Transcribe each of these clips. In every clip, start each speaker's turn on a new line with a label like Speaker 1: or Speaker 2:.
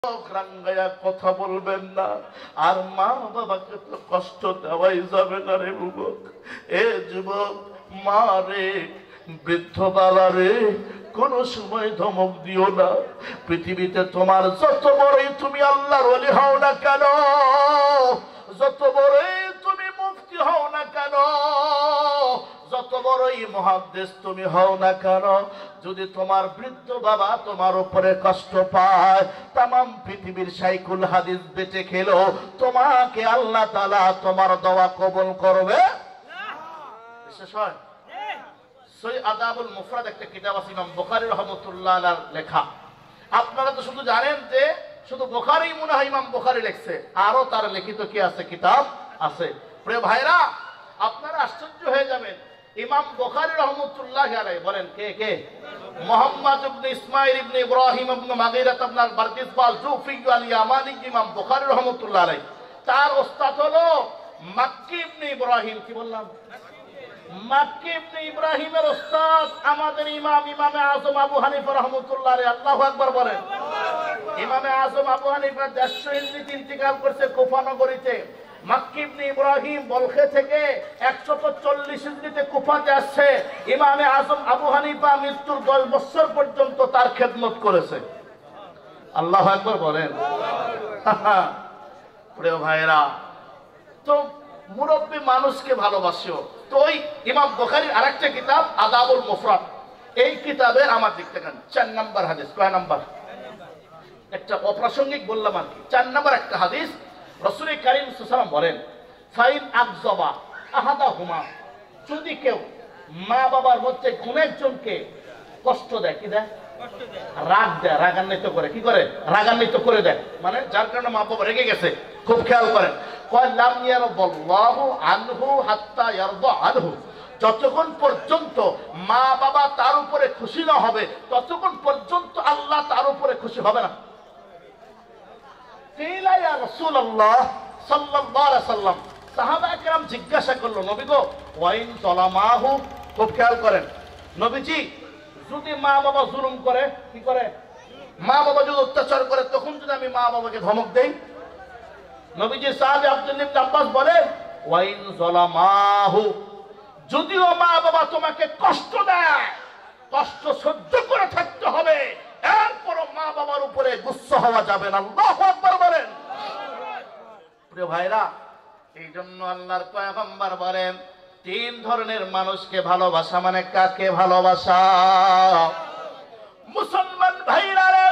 Speaker 1: রাঙ্গায়া কথা বলবেন না, আর মা বাবাকে তো কষ্ট দেওয়াই যাবে না রে যুবক। এ যুবক, মা রে, বৃদ্ধ বাবা রে, কোন সময় ধমক দিও না। পৃথিবীতে তোমার যত বড়ই তুমি আল্লাহর ওলি হও না কেন, যত বড়ই তুমি মুফতি হও না কেন, যত বড়ই মুহাদ্দিস তুমি হও না কেন, যদি তোমার বৃদ্ধ বাবা তোমার উপরে কষ্ট পায়, তামাম পৃথিবীর শাইখুল হাদিস বেঁচে খেলো, তোমাকে আল্লাহ তাআলা তোমার দোয়া কবুল করবে না। বিশেষ হয় সহিহ আদাবুল মুফরাদ একটা কিতাব আছে, ইমাম বুখারী রাহমাতুল্লাহ আলাইহির লেখা। আপনারা তো শুধু জানেন যে শুধু বুখারী মনে হয় ইমাম বুখারী লিখছে, আরো তার লিখিত কি আছে, কিতাব আছে। প্রিয় ভাইরা, আপনারা আশ্চর্য হয়ে যাবেন, ইমাম বুখারী রাহমাতুল্লাহি আলাইহি বলেন, কে কে? মুহাম্মদ ইবনে ইসমাঈল ইবনে ইব্রাহিম ইবনে মাগীরা ইবনে বারকিসবাল জুফি আল ইয়ামানি, ইমাম বুখারী রাহমাতুল্লাহি আলাইহি, তার ওস্তাদ হলো মাক্কি ইবনে ইব্রাহিম। কি বললাম? মাক্কি ইবনে ইব্রাহিমের ওস্তাদ আমাদের ইমামে আযম আবু হানিফা রাহমাতুল্লাহ আলাইহি। আল্লাহু আকবার বলেন। ইমামে আযম আবু হানিফা 150 হিজরিতে ইন্তেকাল করছে কুফা নগরীতে। মাক্কি ইবনে ইব্রাহিম বলখে থেকে 140 হিজরিতে কুফাতে আসছে। ইমামে আযম আবু হানিফা মৃত্যুর 10 বছর পর্যন্ত তার খেদমত করেছে। আল্লাহু আকবার বলেন। প্রিয় ভাইরা, তো মুরব্বী মানুষকে ভালোবাসিও। তো ওই ইমাম বুখারীর আরেকটা কিতাব আদাবুল মুফরাদ, এই কিতাবের আমার দিক থেকে 4 নম্বর হাদিস। কয় নম্বর? একটা অপ্রাসঙ্গিক বললাম আর কি। 4 নম্বর একটা হাদিস, রাসূল কারীম সাল্লাল্লাহু আলাইহি ওয়াসাল্লাম বলেন, ফাইন আকযাবা আহাদাহুমা, যদি কেউ মা বাবার মধ্যে কোন একজনকে কষ্ট দেয়, কি দেয়? রাগ দেয়, রাগান্বিত করে। কি করে? রাগান্বিত করে দেয়, মানে যার কারণে মা বাবা রেগে গেছে। খুব খেয়াল করেন, কয় লাম ইয়ারদাল্লাহু আনহু হাত্তা ইয়ারদা আনহু, যতক্ষণ পর্যন্ত মা বাবা তার উপরে খুশি না হবে ততক্ষণ পর্যন্ত আল্লাহ তার উপরে খুশি হবে না। কিলা ইয়া রাসূলুল্লাহ সাল্লাল্লাহু আলাইহি ওয়াসাল্লাম, সাহাবায়ে কেরাম জিজ্ঞাসা করলো, নবী গো, ওয়াইন যালামাহু, খুব খেয়াল করেন নবীজি, যদি মা বাবা জুলুম করে, কি করে? মা বাবা যদি অত্যাচার করে, তখন যদি আমি মা বাবাকে ধমক দেই? নবীজি সাহাবী আব্দুল্লাহ ইবনে আব্বাস বলেন, ওয়াইন যালামাহু, যদিও মা বাবা তোমাকে কষ্ট দেয়, কষ্ট সহ্য করে থাকতে হবে, এরপরও মা বাবার উপরে গুসসা হওয়া যাবে না। আল্লাহু আকবার বলেন। প্রিয় ভাইরা, এই জন্য আল্লাহর পয়গম্বর বলেন, 3 ধরনের মানুষকে ভালোবাসা, মানে কাকে ভালোবাসা? মুসলমান ভাইরা রে,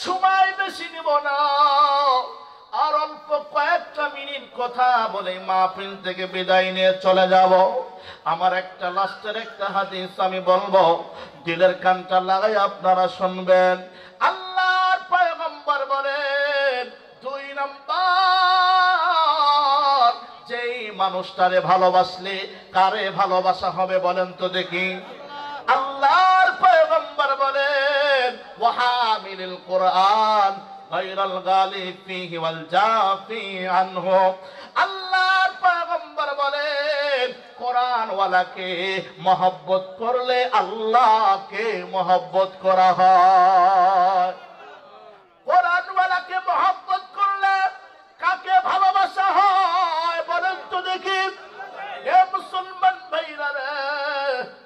Speaker 1: সময় বেশি নিব না, আর অল্প কয়েকটা মিনিট কথা বলে মাহফিল থেকে বিদায় নিয়ে চলে যাব। আমার একটা লাস্টের একটা হাদিস আমি বলবো, দিলের কানটা লাগাই আপনারা শুনবেন। আল্লাহর পয়গম্বর বলেন, 2 নম্বর, যেই মানুষটারে ভালোবাসলে কারে ভালোবাসা হবে বলেন তো দেখি? আল্লাহর পয়গম্বর বলেন, ওয়াহামিলুল কুরআন গায়রাল গালিব ফীহি ওয়াল জাফি আনহু, আল্লাহর পয়গম্বর বলেন, কোরআন ওয়ালাকে মহব্বত করলে আল্লাহকে মহব্বত করা হয়। কোরআন ওয়ালাকে মহব্বত করলে কাকে ভালোবাসা হয় বলেন তো দেখি? এ মুসলমান ভাইরা রে,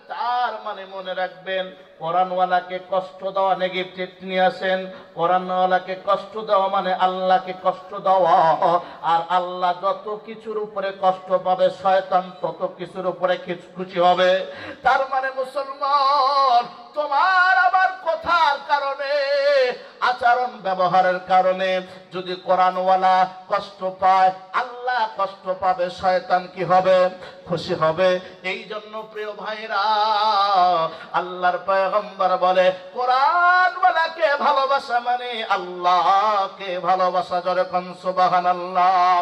Speaker 1: তার মানে মনে রাখবেন, কোরআনওয়ালাকে কষ্ট দেওয়া নেগেটিভ নিয়ে আসেন। কোরআনওয়ালাকে কষ্ট দেওয়া মানে আল্লাহকে কষ্ট দেওয়া, আর আল্লাহ যত কিছুর উপরে কষ্ট পাবে, শয়তান তত কিছুর উপরে খুশি হবে। তার মানে মুসলমান, তোমার আবার কথার কারণে, আচরণ ব্যবহারের কারণে যদি কোরআনওয়ালা কষ্ট পায়, আল্লাহ কষ্ট পাবে, শয়তান কি হবে? খুশি হবে। এই জন্য প্রিয় ভাইরা, আল্লাহর পয়গম্বর বলে, কোরআনওয়ালাকে ভালোবাসা মানে আল্লাহকে ভালোবাসা। যখন সুবহানাল্লাহ।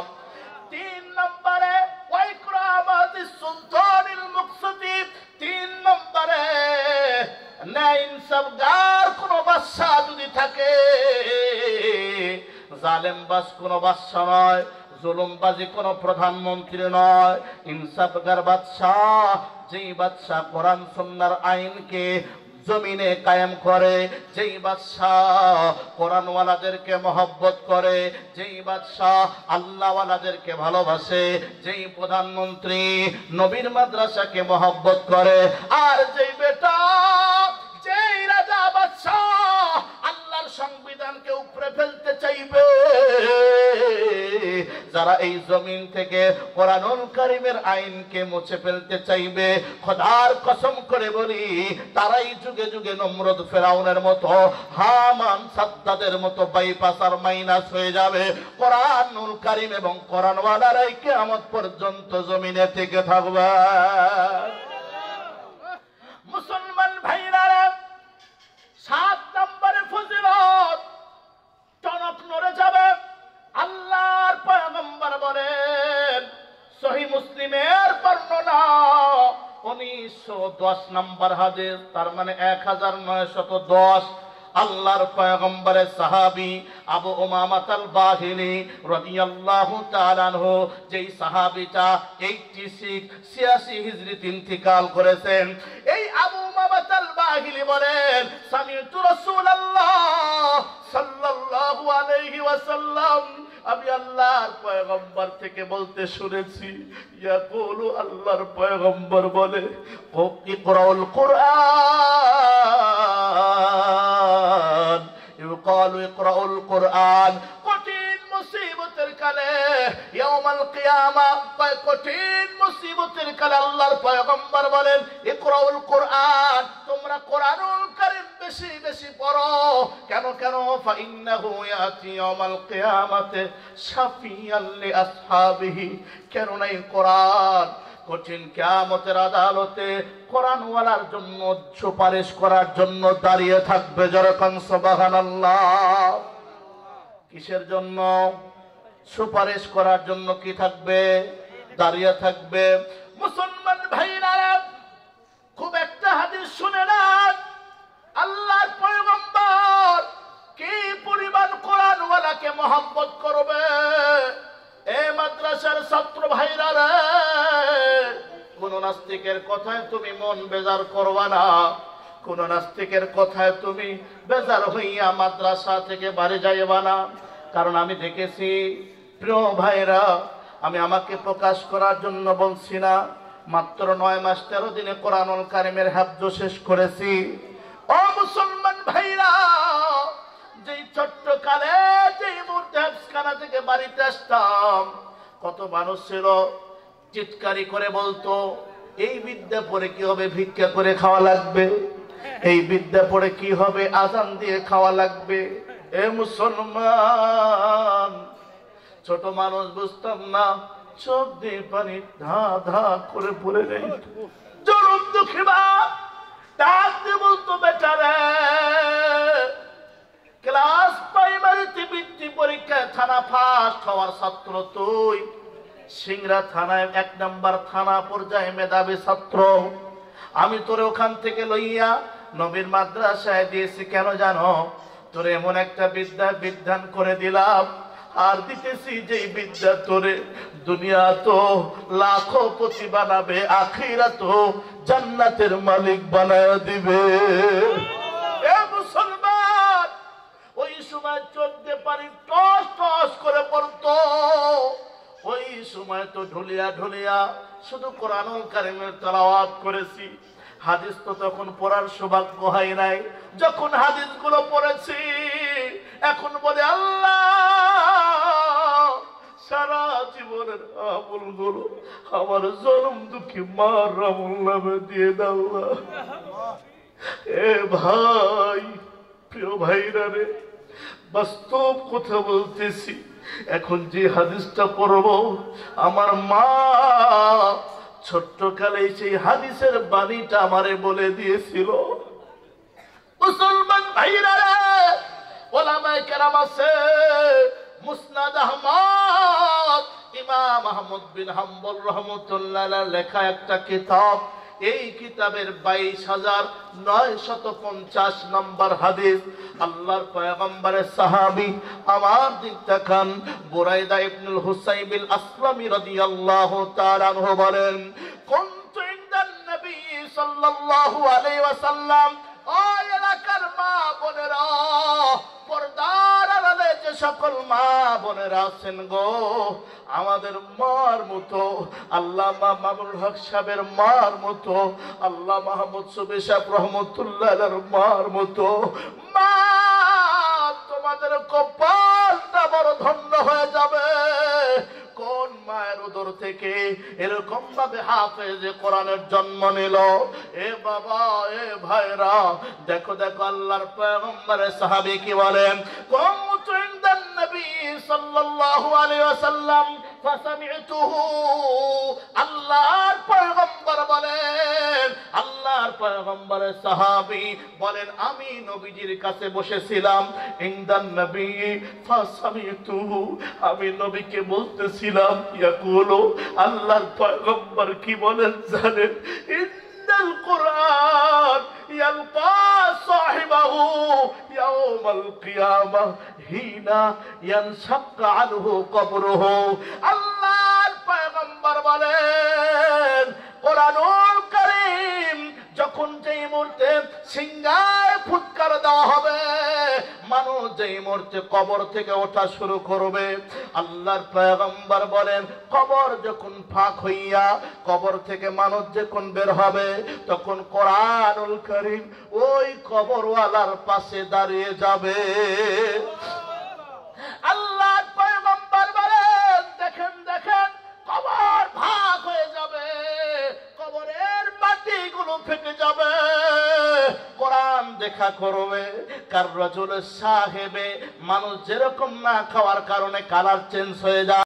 Speaker 1: 3 নম্বরে, ওয়াইকরামাতিস সুলতানিল মুকসিতি, 3 নম্বরে, ন্যায় ইনসাফগার কোন বাদশা যদি থাকে, জালেম বাস কোন বাদশা নয়, জুলুমবাজি কোন প্রধানমন্ত্রী নয়, ইনসাফগার বাদশা যেই বাদশা কোরআন সুন্নাহর আইনকে জমিনে কায়েম করে, যেই বাদশাহ কোরআনওয়ালাদেরকে মহব্বত করে, যেই বাদশাহ আল্লাহওয়ালাদেরকে ভালোবাসে, যেই প্রধানমন্ত্রী নবীর মাদ্রাসাকে মহব্বত করে, আর যেই বেটা যেই রাজা বাদশাহ আল্লাহর সংবিধানকে উপরে ফেলতে চাইবে, যারা এই জমিন থেকে কোরআনুল কারীমের আইনকে মুছে ফেলতে চাইবে, খোদার কসম করে বলি তারাই যুগে যুগে নমরুদ ফেরাউনের মতো, হামান সাদ্দাদের মতো বাইপাস আর মাইনাস হয়ে যাবে। কোরআনুল কারীম এবং কোরআনওয়ালারাই কিয়ামত পর্যন্ত জমিনে থেকে থাকবে। মুসলমান ভাইরা, 7 নম্বরে ফজিলত টনক নড়ে যাবে। আল্লাহর পয়গম্বর বলেন, সহিহ মুসলিমের বর্ণনা 1910 নম্বর হাদিস, তার মানে 1910, আল্লাহর পয়গম্বরের সাহাবী আবু উমামাহ আল বাহিলি রাদিয়াল্লাহু তাআলা আনহু, যেই সাহাবীটা 86 হিজরিতে ইন্তিকাল করেছেন, এই আবু উমামাহ আল বাহিলি বলেন, সামি'তু রাসূলুল্লাহ সাল্লাল্লাহু আলাইহি ওয়াসাল্লাম, আমি আল্লাহর পয়গম্বর থেকে বলতে শুনেছি, ইয়াকুলু, আল্লাহর পয়গম্বর বলে, ইকরাউল কুরআন, ইউকালু ইকরাউল কুরআন, কঠিন মুসিবতের কালে ইয়াউমাল কিয়ামা, কঠিন মুসিবতের কালে আল্লাহর পয়গম্বর বলেন, ইকরাউল কুরআন, তোমরা কোরআনুল কারীম বেশি বেশি পড়ো। কেন কেন? ফাইন্নাহু ইয়াতি ইয়াউমাল কিয়ামাতে শাফিয়াল লিআসহাবিহি, কেন নাই কোরআন কঠিন কিয়ামতের আদালতে কোরআনওয়ালার জন্য সুপারিশ করার জন্য দাঁড়িয়ে থাকবে। যেরকম সুবহানাল্লাহ। কিসের জন্য? সুপারিশ করার জন্য কি থাকবে? দাঁড়িয়ে থাকবে। মুসলমান ভাইরা, খুব একটা হাদিস শুনে নেন, আল্লাহর পয়গম্বর কি পরিমাণ কোরআনওয়ালাকে মহব্বত করবে। এ মাদ্রাসার ছাত্র ভাইরা রে, কোন নাস্তিকের কথায় তুমি মন বেজার করবা না, কোন নাস্তিকের কথায় তুমি বেজার হইয়া মাদ্রাসা থেকে বাড়ি যাইবা না। কারণ আমি দেখেছি প্রিয় ভাইরা, আমি আমাকে প্রকাশ করার জন্য বলছি না, মাত্র 9 মাস 13 দিনে কোরআনুল কারীমের হিফজ শেষ করেছি। ও মুসলমান ভাইরা, যেই ছোট্ট কালে যেই মুহূর্তে হাফখানা থেকে বাড়িতে আসতাম, কত মানুষ ছিল চিৎকারি করে বলতো, এই বিদ্যা পড়ে কি হবে? ভিক্ষা করে খাওয়া লাগবে। এই বিদ্যা পড়ে কি হবে? আজান দিয়ে খাওয়া লাগবে। এ মুসলমান, ছোট মানুষ বুঝতাম না, চোখ দিয়ে পানি ধা ধা করে পড়ে যাই। জরুর দুঃখী মা ডাক দিয়ে বলতো, বেটা রে, ক্লাস প্রাইমারিতে বৃত্তি পরীক্ষায় থানা ফার্স্ট হওয়ার ছাত্র তুই, সিংড়া থানায় 1 নম্বর থানা পর্যায়ে মেধাবী ছাত্র, আমি তোরে ওখান থেকে লইয়া নবীর মাদ্রাসায় দিয়েছি। কেন জানো? তোরে এমন একটা বিদ্যা বিধান করে দিলাম, আর দিতেছি যেই বিদ্যা তোরে দুনিয়া তো লাখপতি বানাবে, আখিরাত তো জান্নাতের মালিক বানায় দিবে। এ মুসলমান, ওই সময় চোখ দিয়ে পানি টস টস করে পড়তো। ওই সময় তো ঢুলিয়া ঢুলিয়া শুধু কোরআনুল কারীমের তেলাওয়াত করেছি, হাদিস তো তখন পড়ার সৌভাগ্য হয় নাই। যখন হাদিসগুলো পড়েছি, এখন বলে আল্লাহ, সারা জীবনের আমলগুলো আমার জনম দুঃখী মার আমল নামে দিয়ে দাও। এ ভাই, প্রিয় ভাইরা রে, বাস্তব কথা বলতেছি। এখন যে হাদিসটা পড়ব, আমার মা ছোট্ট কালে সেই হাদিসের বাণীটা আমারে বলে দিয়েছিল। মুসলমান ভাইরা রে, ওলামায়ে কেরাম আছে, মুসনাদ আহমদ, ইমাম আহমদ বিন হাম্বল রাহমাতুল্লাহ আলাইহির লেখা একটা কিতাব। এই কিতাবের 22,950 নম্বর হাদিস। আল্লাহর পয়গম্বরের সাহাবী, আমার দিক তাকান, বুরাইদা ইবনুল হুসাইবিল আসলামী রাদিয়াল্লাহু তাআলা আনহু বলেন, কুনতু ইনদান নবী সাল্লাল্লাহু আলাইহি ওয়াসাল্লাম ও এলাকার মা বোনেরা, পর্দার আড়ালে যে সকল মা বোনেরা আছেন গো, আমাদের মার মতো, আল্লামা মামুনুল হক সাহেবের মার মতো, আল্লাহ মাহমুদ সুবি সাহেব রহমতুল্লাহ আলাইহির মার মতো মা, তোমাদের কপালটা বড় ধন্য হয়ে যাবে। কোন মায়ের উদর থেকে এরকম ভাবে হাফেজ কোরআনের জন্ম নিল? এ বাবা, এ ভাইরা, দেখো দেখো আল্লাহর পয়গম্বরের সাহাবী কি বলেন, কুনতু ইনদান নবী সাল্লাল্লাহু আলাইহি ওয়াসাল্লাম ফাসামি'তুহু, আল্লাহর পয়গম্বর বলেন, আল্লাহর পয়গম্বরের সাহাবী বলেন, আমি নবীজির কাছে বসেছিলাম, ইনদান নবী ফাসামি'তুহু, আমি নবীকে বলতেছিলাম, ইয়াকুলু, আল্লাহর পয়গম্বর কি বলেন জানেন? ইন্নাল কুরআন ইয়ালকা সাহিবাহু ইয়াউমাল কিয়ামাহ হিনা ইয়ানশাক্কা আনহু কবরুহু, আল্লাহর পয়গম্বর বলেন, কোরআনুল কারীম যখন যেই মুহূর্তে সিংহায় ফুৎকার দেওয়া হবে, মানুষ যেই মুহূর্তে কবর থেকে ওঠা শুরু করবে, আল্লাহর পয়গম্বর বলেন, কবর যখন ফাঁক হইয়া কবর থেকে মানুষ যখন বের হবে, তখন কোরআনুল কারীম ওই কবরওয়ালার পাশে দাঁড়িয়ে যাবে। আল্লাহর পয়গম্বর বলেন, দেখেন দেখেন, কবর ভাগ হয়ে যাবে, কবরের মাটিগুলো ফেটে যাবে, কোরআন দেখা করবে। কার রাজুল সাহেবে, মানুষ যেরকম না খাওয়ার কারণে কালার চেঞ্জ হয়ে যায়।